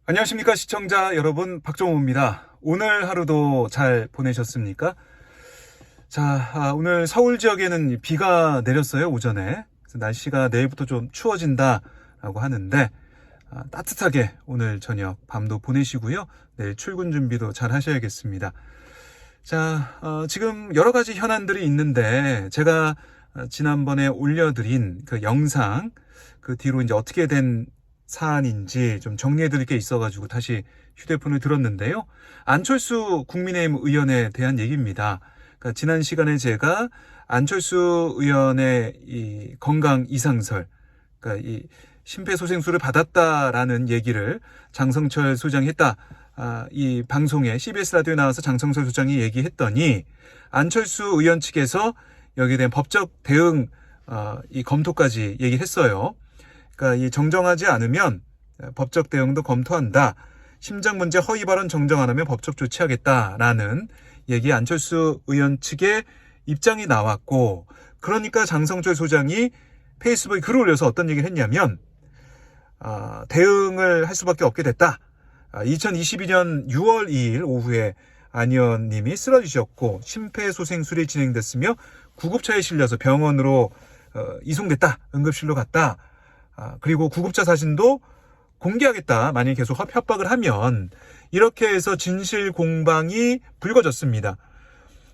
안녕하십니까 시청자 여러분, 박정호입니다. 오늘 하루도 잘 보내셨습니까? 자, 오늘 서울 지역에는 비가 내렸어요, 오전에. 그래서 날씨가 내일부터 좀 추워진다라고 하는데 따뜻하게 오늘 저녁 밤도 보내시고요. 내일 출근 준비도 잘 하셔야겠습니다. 자, 지금 여러 가지 현안들이 있는데 제가 지난번에 올려드린 그 영상 그 뒤로 이제 어떻게 된 사안인지 좀 정리해드릴 게 있어가지고 다시 휴대폰을 들었는데요. 안철수 국민의힘 의원에 대한 얘기입니다. 그러니까 지난 시간에 제가 안철수 의원의 이 건강 이상설, 그러니까 이 심폐소생술을 받았다라는 얘기를 장성철 소장이 했다. 이 방송에 CBS 라디오에 나와서 장성철 소장이 얘기했더니 안철수 의원 측에서 여기에 대한 법적 대응 이 검토까지 얘기했어요. 그러니까 이 정정하지 않으면 법적 대응도 검토한다. 심장 문제 허위 발언 정정 안 하면 법적 조치하겠다라는 얘기 안철수 의원 측의 입장이 나왔고, 그러니까 장성철 소장이 페이스북에 글을 올려서 어떤 얘기를 했냐면 대응을 할 수밖에 없게 됐다. 2022년 6월 2일 오후에 안 의원님이 쓰러지셨고 심폐소생술이 진행됐으며 구급차에 실려서 병원으로 이송됐다. 응급실로 갔다. 그리고 구급차 사진도 공개하겠다. 만약에 계속 협박을 하면, 이렇게 해서 진실 공방이 불거졌습니다.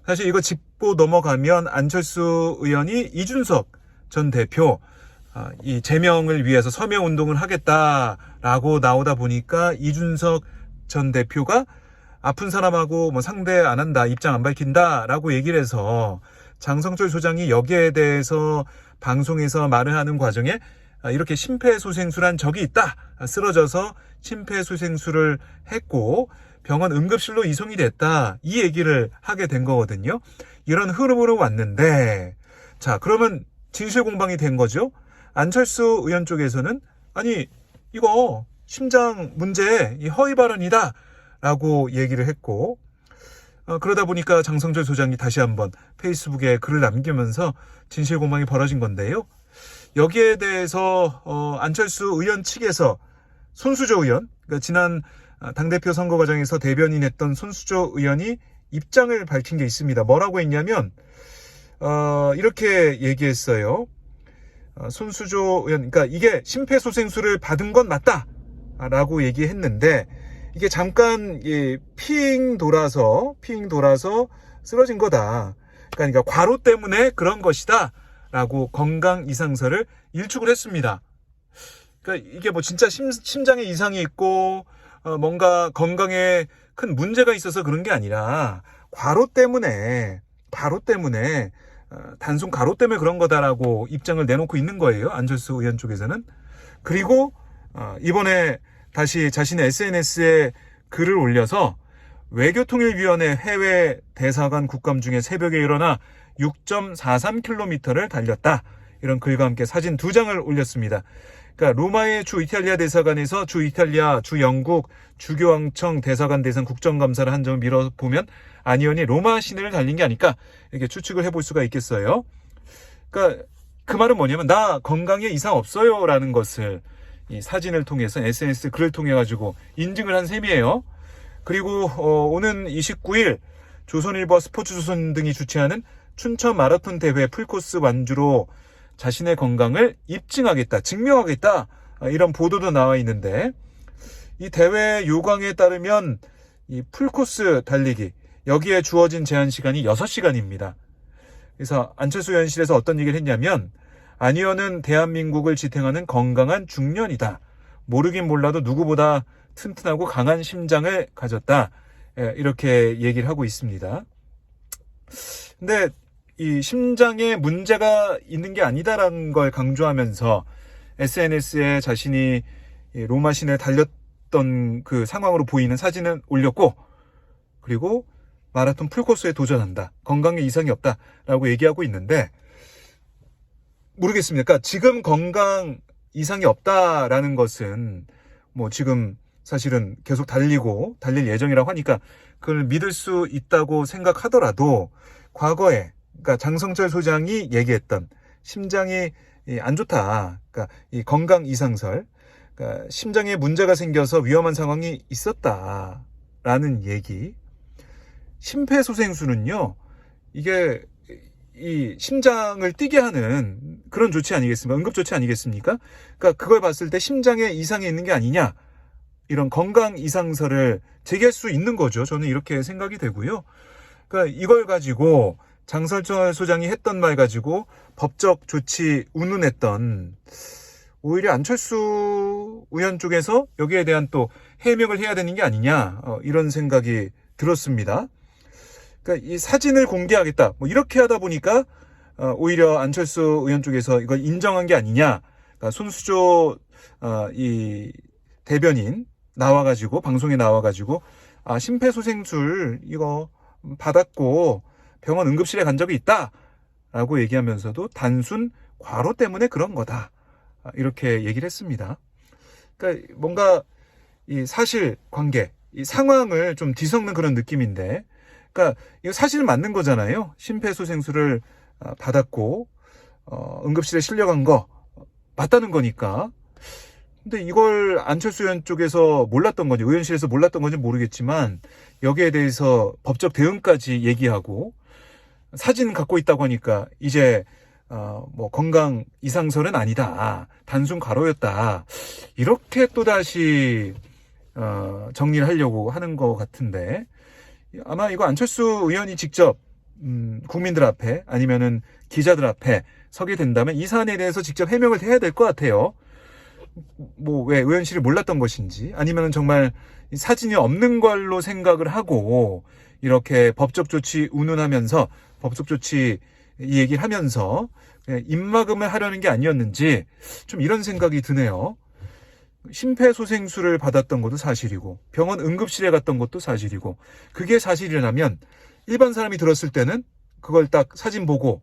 사실 이거 짚고 넘어가면 안철수 의원이 이준석 전 대표 이 제명을 위해서 서명 운동을 하겠다라고 나오다 보니까 이준석 전 대표가 아픈 사람하고 뭐 상대 안 한다, 입장 안 밝힌다라고 얘기를 해서 장성철 소장이 여기에 대해서 방송에서 말을 하는 과정에 이렇게 심폐소생술한 적이 있다. 쓰러져서 심폐소생술을 했고 병원 응급실로 이송이 됐다. 이 얘기를 하게 된 거거든요. 이런 흐름으로 왔는데, 자, 그러면 진실 공방이 된 거죠. 안철수 의원 쪽에서는 아니 이거 심장 문제 이 허위 발언이다 라고 얘기를 했고, 그러다 보니까 장성철 소장이 다시 한번 페이스북에 글을 남기면서 진실 공방이 벌어진 건데요. 여기에 대해서 안철수 의원 측에서 손수조 의원, 그러니까 지난 당대표 선거 과정에서 대변인 했던 손수조 의원이 입장을 밝힌 게 있습니다. 뭐라고 했냐면 이렇게 얘기했어요. 손수조 의원, 그러니까 이게 심폐소생술을 받은 건 맞다라고 얘기했는데 이게 잠깐 핑 돌아서 쓰러진 거다. 그러니까 과로 때문에 그런 것이다. 라고 건강 이상설을 일축을 했습니다. 그러니까 이게 뭐 진짜 심장에 이상이 있고 뭔가 건강에 큰 문제가 있어서 그런 게 아니라 과로 때문에 단순 과로 때문에 그런 거다라고 입장을 내놓고 있는 거예요. 안철수 의원 쪽에서는. 그리고 이번에 다시 자신의 SNS에 글을 올려서 외교통일위원회 해외 대사관 국감 중에 새벽에 일어나 6.43km를 달렸다. 이런 글과 함께 사진 2장을 올렸습니다. 그러니까 로마의 주 이탈리아 대사관에서 주 이탈리아, 주 영국, 주교황청 대사관 대상 국정감사를 한 점을 밀어보면 안 의원이 로마 시내를 달린 게 아닐까, 이렇게 추측을 해볼 수가 있겠어요. 그러니까 그 말은 뭐냐면 나 건강에 이상 없어요 라는 것을 이 사진을 통해서 SNS 글을 통해 가지고 인증을 한 셈이에요. 그리고 오는 29일 조선일보 스포츠조선 등이 주최하는 춘천 마라톤 대회 풀코스 완주로 자신의 건강을 입증하겠다, 증명하겠다, 이런 보도도 나와 있는데, 이 대회 요강에 따르면 이 풀코스 달리기 여기에 주어진 제한 시간이 6시간입니다. 그래서 안철수 의원실에서 어떤 얘기를 했냐면 안 의원은 대한민국을 지탱하는 건강한 중년이다. 모르긴 몰라도 누구보다 튼튼하고 강한 심장을 가졌다. 이렇게 얘기를 하고 있습니다. 근데 이 심장에 문제가 있는 게 아니다라는 걸 강조하면서 SNS에 자신이 로마 시내에 달렸던 그 상황으로 보이는 사진을 올렸고, 그리고 마라톤 풀코스에 도전한다. 건강에 이상이 없다라고 얘기하고 있는데, 모르겠습니다. 그러니까 지금 건강 이상이 없다라는 것은 뭐 지금 사실은 계속 달릴 예정이라고 하니까 그걸 믿을 수 있다고 생각하더라도, 과거에 그러니까 장성철 소장이 얘기했던 심장이 안 좋다, 그러니까 이 건강 이상설, 그러니까 심장에 문제가 생겨서 위험한 상황이 있었다라는 얘기. 심폐소생술은요, 이게 이 심장을 뛰게 하는 그런 조치 아니겠습니까? 응급조치 아니겠습니까? 그러니까 그걸 봤을 때 심장에 이상이 있는 게 아니냐, 이런 건강 이상설을 제기할 수 있는 거죠. 저는 이렇게 생각이 되고요. 그러니까 이걸 가지고 장설철 소장이 했던 말 가지고 법적 조치 운운했던, 오히려 안철수 의원 쪽에서 여기에 대한 또 해명을 해야 되는 게 아니냐, 이런 생각이 들었습니다. 그러니까 이 사진을 공개하겠다, 뭐 이렇게 하다 보니까 오히려 안철수 의원 쪽에서 이걸 인정한 게 아니냐. 그러니까 손수조 이 대변인 나와가지고, 방송에 나와가지고, 심폐소생술 이거 받았고 병원 응급실에 간 적이 있다라고 얘기하면서도 단순 과로 때문에 그런 거다, 이렇게 얘기를 했습니다. 그러니까 뭔가 이 사실관계, 이 상황을 좀 뒤섞는 그런 느낌인데, 그러니까 이거 사실은 맞는 거잖아요. 심폐소생술을 받았고 응급실에 실려간 거 맞다는 거니까. 근데 이걸 안철수 의원 쪽에서 몰랐던 건지, 의원실에서 몰랐던 건지 모르겠지만, 여기에 대해서 법적 대응까지 얘기하고, 사진 갖고 있다고 하니까 이제 뭐 건강 이상설은 아니다, 단순 과로였다, 이렇게 또다시 정리를 하려고 하는 것 같은데, 아마 이거 안철수 의원이 직접 국민들 앞에 아니면은 기자들 앞에 서게 된다면 이 사안에 대해서 직접 해명을 해야 될 것 같아요. 뭐 왜 의원실이 몰랐던 것인지, 아니면은 정말 사진이 없는 걸로 생각을 하고 이렇게 법적 조치 운운하면서, 법적 조치 이 얘기를 하면서 입막음을 하려는 게 아니었는지, 좀 이런 생각이 드네요. 심폐소생술을 받았던 것도 사실이고 병원 응급실에 갔던 것도 사실이고, 그게 사실이라면 일반 사람이 들었을 때는 그걸 딱 사진 보고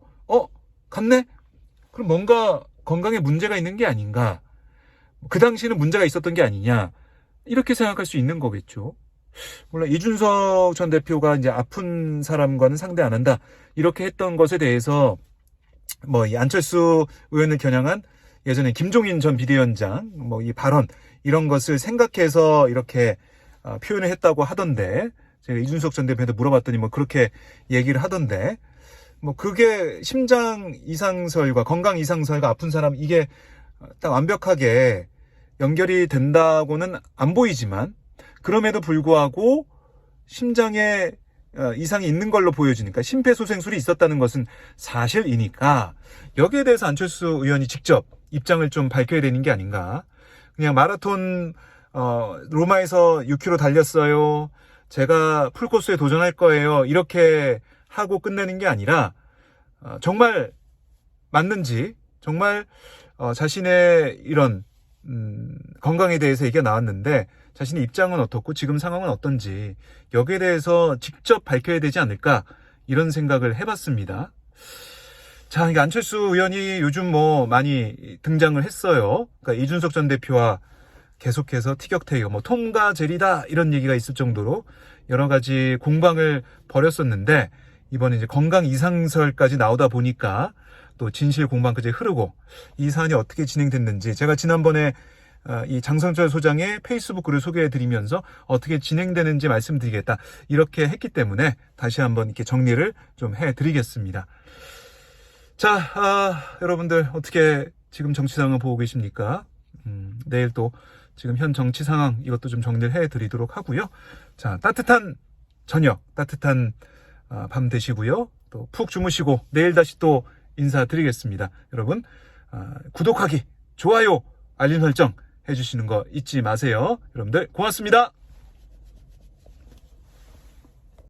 갔네? 그럼 뭔가 건강에 문제가 있는 게 아닌가, 그 당시에는 문제가 있었던 게 아니냐, 이렇게 생각할 수 있는 거겠죠. 물론 이준석 전 대표가 이제 아픈 사람과는 상대 안 한다, 이렇게 했던 것에 대해서 뭐 이 안철수 의원을 겨냥한 예전에 김종인 전 비대위원장 뭐 이 발언, 이런 것을 생각해서 이렇게 표현을 했다고 하던데, 제가 이준석 전 대표한테 물어봤더니 뭐 그렇게 얘기를 하던데, 뭐 그게 심장 이상설과 건강 이상설과 아픈 사람, 이게 딱 완벽하게 연결이 된다고는 안 보이지만, 그럼에도 불구하고 심장에 이상이 있는 걸로 보여지니까, 심폐소생술이 있었다는 것은 사실이니까 여기에 대해서 안철수 의원이 직접 입장을 좀 밝혀야 되는 게 아닌가. 그냥 마라톤 로마에서 6km 달렸어요, 제가 풀코스에 도전할 거예요, 이렇게 하고 끝내는 게 아니라 정말 맞는지, 정말 자신의 이런 건강에 대해서 얘기가 나왔는데 자신의 입장은 어떻고 지금 상황은 어떤지, 여기에 대해서 직접 밝혀야 되지 않을까, 이런 생각을 해봤습니다. 자, 이게 안철수 의원이 요즘 뭐 많이 등장을 했어요. 그러니까 이준석 전 대표와 계속해서 티격태격, 뭐 톰과 제리다, 이런 얘기가 있을 정도로 여러 가지 공방을 벌였었는데, 이번에 이제 건강 이상설까지 나오다 보니까 또 진실 공방까지 흐르고, 이 사안이 어떻게 진행됐는지 제가 지난번에 이 장성철 소장의 페이스북 글을 소개해드리면서 어떻게 진행되는지 말씀드리겠다, 이렇게 했기 때문에 다시 한번 이렇게 정리를 좀 해드리겠습니다. 자, 여러분들 어떻게 지금 정치 상황을 보고 계십니까? 내일 또 지금 현 정치 상황, 이것도 좀 정리를 해드리도록 하고요. 자, 따뜻한 저녁, 따뜻한 밤 되시고요. 또 푹 주무시고 내일 다시 또 인사드리겠습니다. 여러분, 구독하기, 좋아요, 알림 설정 해주시는 거 잊지 마세요. 여러분들 고맙습니다.